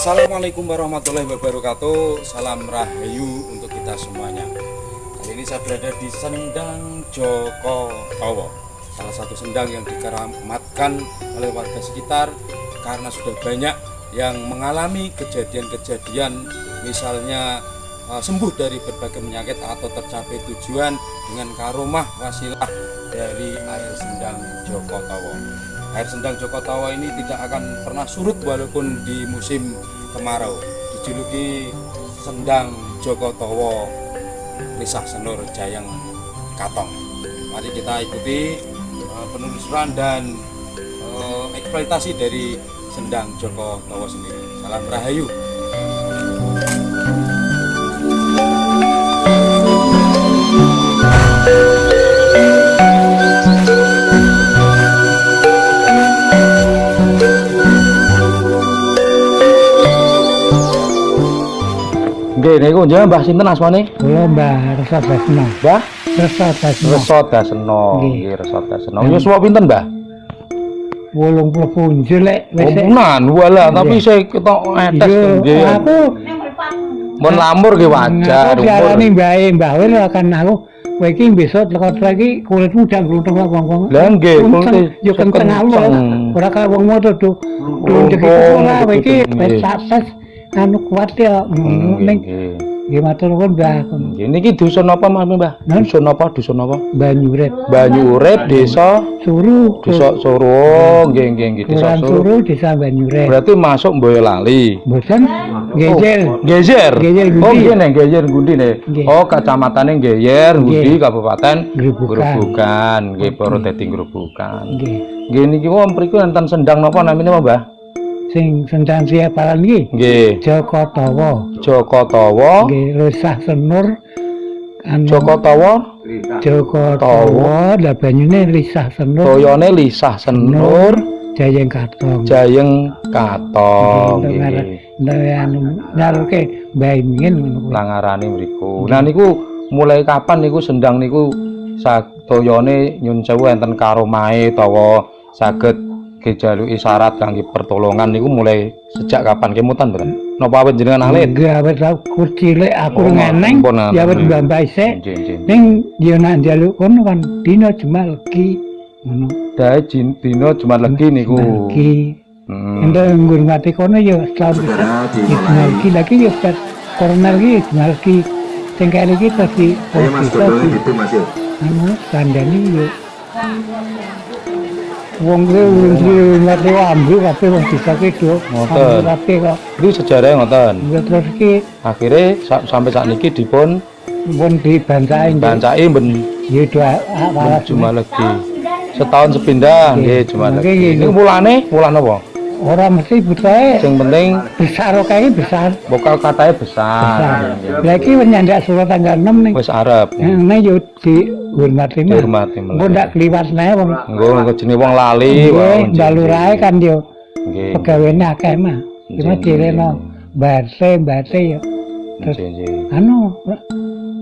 Assalamualaikum warahmatullahi wabarakatuh. Salam rahayu untuk kita semuanya. Kali ini saya berada di Sendang Joko Towo, salah satu sendang yang dikeramatkan oleh warga sekitar karena sudah banyak yang mengalami kejadian-kejadian misalnya sembuh dari berbagai penyakit atau tercapai tujuan dengan karomah wasilah dari air Sendang Joko Towo. Air Sendang Joko Towo ini tidak akan pernah surut walaupun di musim kemarau. Dijuluki Sendang Joko Towo Lisah Senur Jayeng Katong. Mari kita ikuti penelusuran dan eksploitasi dari Sendang Joko Towo sendiri. Salam rahayu. Nggih niku njenengan Mbah sinten asmane? Kula Mbah Resa Dasena. Mbah Resa Dasena. Resa Dasena. Nggih Resa Dasena. Yuswa pinten, Mbah? 87 lek wis. Omponan wala tapi saya ketok etes nggih. Aku Mun lamur nggih wajar. Diarani mbahe Mbah Wil kan aku kowe iki besok lekot lagi kulitmu dak glutheng kok wong-wong. Lah nggih kulit yo kenceng awak. Ora kaya wong moto do. Ora kowe iki sukses anu kuat ya ning nggih matur nuwun Mbah. Nggih niki dusun apa Mas Mbah? Dusun apa? Dusun apa? Banyurip. Banyurip Desa Suru. Desa Suru. Nggih nggih nggih Desa Suru Desa Banyurip. Berarti masuk Boyolali. Boten Gejer. Gejer. Gejer Oh Gundi. nggih neng Gejer Gundi nih. Oh kecamatannya Gejer Gundi Kabupaten Grobogan. Nggih baru dadi Grobogan. Nggih. Nggih niki wong mriku enten sendang napa namine Mbah? Sing sendang siapalan iki Nggih. Joko Towo. Joko Towo. Nggih Lisah Senur anu Joko Towo. Joko Towo lah banyune Lisah Senur. Toyone Lisah Senur Jayeng Katong. Jayeng Katong. Nggih. Anu nyaruke Mbah Ingin ngono kuwi. Langarane mriku. Nah niku mulai kapan niku sendang niku toyone nyun sewu enten karomahe utawa saged kejaluki syarat kangge pertolongan niku mulai sejak kapan kemutan mboten? Napa awet jenengan alit? Nggih awet aku cilik aku ngeneng ya awet mbah isik. Ning yo nak njaluk kono kan dina Jumalegi ngono. Dae dina Jumat Legi niku. Legi. Entuk ngurmati kono ya setahun Jumalegi lagi ya corona lagi Jumalegi. Sing kene iki pasti Mas Dodo itu Mas yo. Anu kandhane yo wong kuwi ngurmati ambu kabeh wong desa ki do. Ngoten. Kabeh kok. Iki sejarah ngoten. Ya terus iki Akhire sampai saat niki dipun pun dibancai bancai ben ya doa Jumat Legi. Setahun sepindah nggih Jumat Legi. Niku mulane wulan apa? ora mesti butuhe Sing penting besar kae besar. vokal katanya besar. Lah iki nyandak surat tanggal 6 ning. Wis arep. Nah yo dihormati mah. Dihormati Engko ndak kliwat nae wong. Engko jenenge wong lali wae. Balurae kan yo Nggih. pegawene akeh mah. Cuma direno bate yo. Terus anu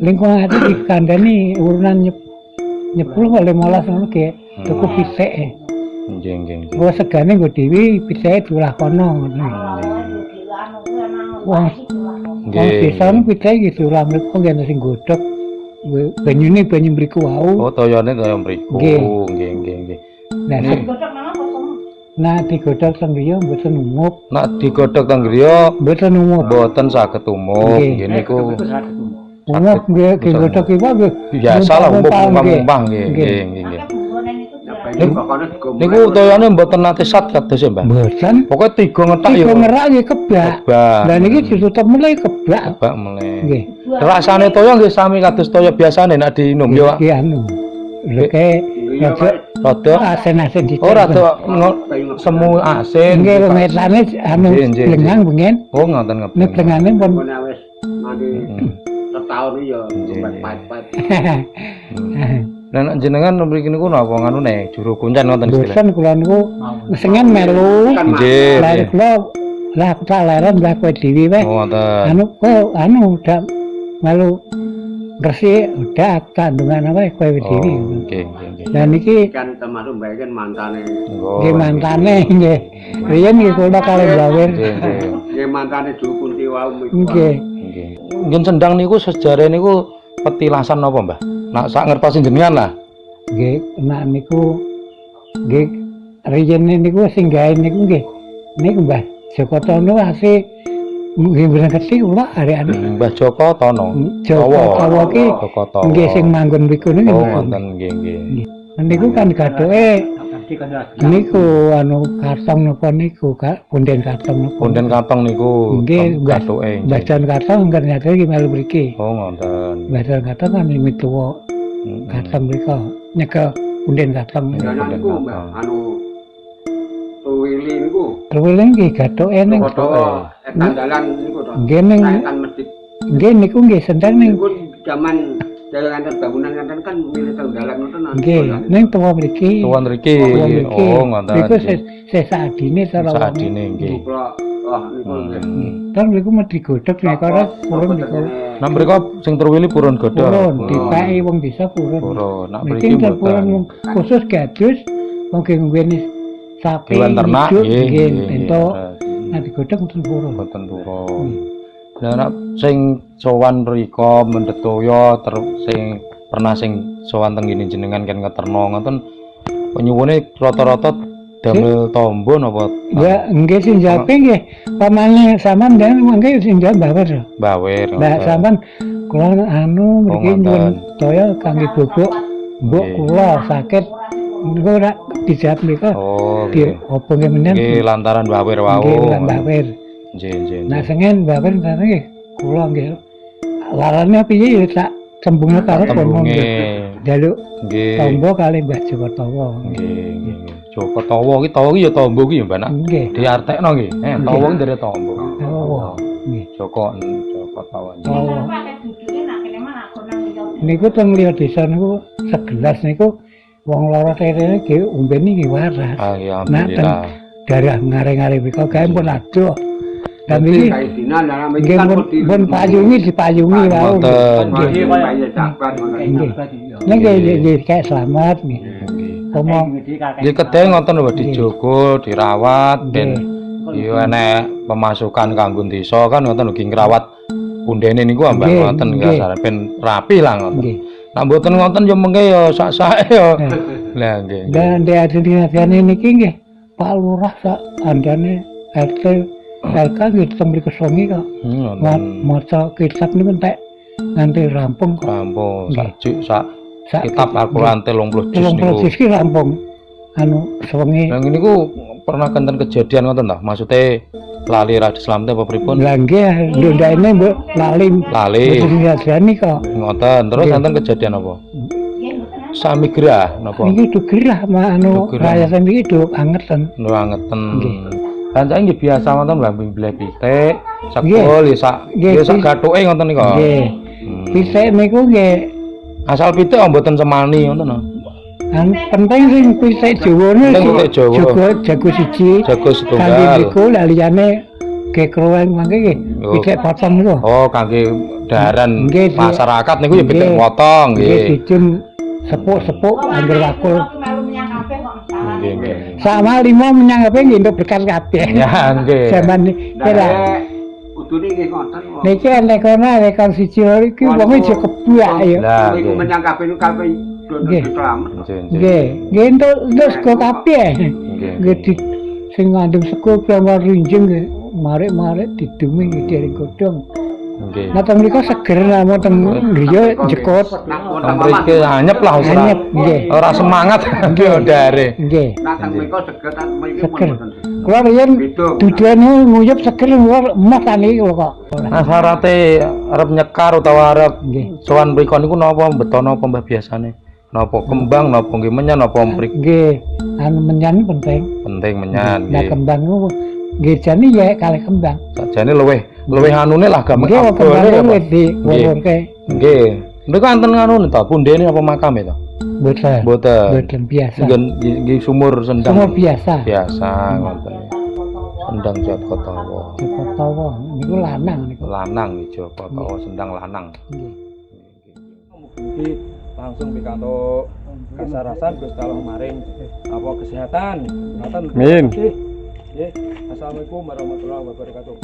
lingkungan ati dikandani urunan nyepul kok 15 ngono ge cukup pisik. Nggih. Gua segane nggo dhewe pisike dulah kono ngono. Wong desa niku pisike iki dulah mriku nggih sing godhog. Banyune banyu mriku wau. Oh, toyone toyo mriku. Nggih. Nah, digodhog teng griya mboten umup. Nek digodhog teng griya Mboten umup. mboten saged umup. Nggih niku Umup nggih godhog iki nggih. biasa lah umup-umup nggih. Niku toyone mboten nate sat kados Mbah. Mboten. Pokoke 3 ngetak ya. Tiga ngerak nggih kebak. Lah niki ditutup mulai kebak. Kebak meneh. Nggih. Rasane toyo nggih sami kados toyo biasane nek diinum yo. Iki anu. Lek Rada asin-asin dicet. ora semu asin. Nggih metane anu lengang bengen. Oh ngoten Nek lengane pun Wis nanti setahun iki ya pahit-pahit. Lah nek jenengan mriki niku napa nganune juru kuncen ngoten istilah. bosan kula niku sengen melu. Nggih. Lah kula lah aku tak leren lah kowe dhewe wae. Ngoten. Anu udah melu gresik udah kandungan apa kowe dhewe. Nggih. Lah niki Kan termasuk bae kan mantane. nggih mantane nggih. riyen nggih kula kalih Blawir. Nggih, nggih. Nggih mantane dukun wau Nggih. Nggih. Nggih sendang niku sejarah niku petilasan napa, Mbah? Nak sak ngertosin jenengan lah. Nggih, nak niku nggih riyen niku sing gawe niku nggih. Niku Mbah Joko Tono asih nggih berangkat kula areane. Mbah Joko Tono. Joko Tono ki Joko Tono. nggih sing manggon mriku niku. Oh, wonten nggih, nggih. Niku kan gathuke niku anu kartong napa niku Kak, punden kartong napa. Punden katong niku Nggih, gathuke. bacan kartong ternyata iki melu mriki. Oh, ngoten. Bacan kartong kan mimi tuwa. Kartong mriko nyekel punden kartong. niku Mbak anu Tuwili niku. Terwileng nggih gathuke ning Etan dalan niku to. nggih ning Etan masjid. nggih niku nggih sendang ning Niku zaman dalangan bangunan ngeten kan milih teng dalan ngoten. nggih ning tuwa mriki. Tuan mriki. Tuwa mriki. Oh, ngoten. Niku sesadine cara wong. Sadine nggih. Kula oh niku nggih. Kan niku mesti godhog nek ora purun niku. Nah, mriko sing terwili purun godhog. Purun dipeki wong desa purun. Purun. Nak Mriki mriki purun mboten. khusus gadus wong nggene sapi. Hewan ternak hidup, nggih. nggih nggih, entuk. nggih. Nah digodhog mboten purun. Mboten purun. Lah nek sing sowan mriko Mendetoya sing pernah sing sowan teng ngene jenengan kan ngeterno ngoten penyuwune rata-rata damel tombo napa Ya nggih sing jape nggih pamane sampean dan mangke sing jawab bawer. bawer. Lah sampean kula anu mriki ngoten. nyuwun toya kangge bobok mbok Nggih. kula sakit niku ora dijawab mriko. Oh, Di nggih. opo nggih menen? Nggih lantaran bawer wau. Nggih lan bawer. Nggih, nggih. Nah sengen bawer nggih kula nggih. Larane piye ya tak sembungna karo kono Tembunge. nggih. Jaluk Nggih. tombo kali Mbah Joko Tawa. Nggih, nggih. Joko Tawa ki ya tombo ki ya, Mbak Nak. Nggih. Diartekno nggih. Tawa ki dari tombo. Tawa. Nggih. Joko Tawa. Tawa. Niku teng liya desa niku segelas niku wong lara rene nggih umbene nggih waras. Ah, ya Nah, alhamdulillah. darah ngare-ngare mriko gawe pun adoh. Dan Iki iki kae dinan dalam iki nggih kan pun payungi dipayungi wae. Ngoten. Nggih kaya sabar ngoten. Nggih. Nek nggih kayak selamat nggih. Nggih. Ngomong Nggih kedhe ngoten lho dijogo, dirawat ben yo enek pemasukan kanggo desa kan ngoten lho ngrawat pundene niku ambak Nggih, ngoten nggih. kasar ben rapi lah ngoten. nggih. Nek mboten ngoten yo mengke yo sak-sake yo. Lah nggih. Dan di adinasiane niki nggih Pak Lurah sak andane RT LK nggih teng mriku songi kok. Ngoten. Maca kitab niku entek nganti rampung kok. Rampung Nggih. sak Sak kitab Al-Qur'an 30 juz 30 niku. juz ki rampung. Anu songi. Lah niku pernah kenten kejadian ngoten ta? Maksude lali ra Islam teh apa pripun? Lah nggih ndondane mbok lali. Lali. Adinasiane kok. Ngoten. Terus Nggih. enten kejadian apa? Sami gerah napa? Niki do gerah mah anu Do gerah. rayasan iki do angeten. Lho angeten. Nggih. Kan saiki nggih biasa wonten mblambi blek pitik, Nggih. sekul ya sak Nggih, ya sak pis- gathuke ngoten niku. Nggih. Pisik niku nggih Asal pitik mboten semani ngoten lho. anu penting sing pisik Jawane Penting pitik Jawa. jago siji. Jago Kangge setunggal. niku lah liyane ke kroeng mangke nggih Oh. pisik potong niku. Oh, kangge daharan Nggih, di- masyarakat niku ya pitik nggih. potong Nggih nggih. dijun sepuk-sepuk angger wakul. Nggih, nggih. Sama lima menyang apa nggih untuk berkas kabeh. Ya nggih. Zaman kira Udune nggih ngoten. niki nek ana rekon siji iki wong iki kebuak ya. Lah Niku nggih. menyang kabeh niku kabeh Nggih. selamat. Nggih, nggih entuk sego kabeh. Nggih. Nggih di sing ngandung sego pramar rinjing nggih marek-marek didumi nggih dari godhong. Nggih. Nah teng mriku seger namun teng griya jekot. Nang mriki anyep lah wis ora. Anyep, nggih. Ora semangat nggih ndare. Nggih. Nah teng mriku seger tan mriki Seger. mboten. Kula riyen Beda. dudane nguyup seger emas tani kula kok. Nah, syarate arep nyekar utawa arep Nggih. sowan mriko niku napa mbetono apa mbah biasane? Napa kembang napa nggih menyan napa mrik? Nggih, anu menyan penting. Penting menyan Nah nggih. kembang niku nggih jane ya kalih kembang. Sakjane luwih anune lah gampang Nggih kembang abone niku apa? diwulurke. Nggih. Mriku enten anu ta pundene apa makame to? Boten. Mboten. Boten biasa. Nggih sumur sendang. Semua biasa. Biasa ngoten. Sendang Joko Tawa. Joko Tawa niku lanang niku. Lanang nggih Joko Tawa sendang lanang. Nggih. Mugi langsung pikantuk kasarasan Gusti Allah maring apa kesehatan. Ngoten. Amin. Terima kasih. Nggih. Assalamualaikum warahmatullahi wabarakatuh.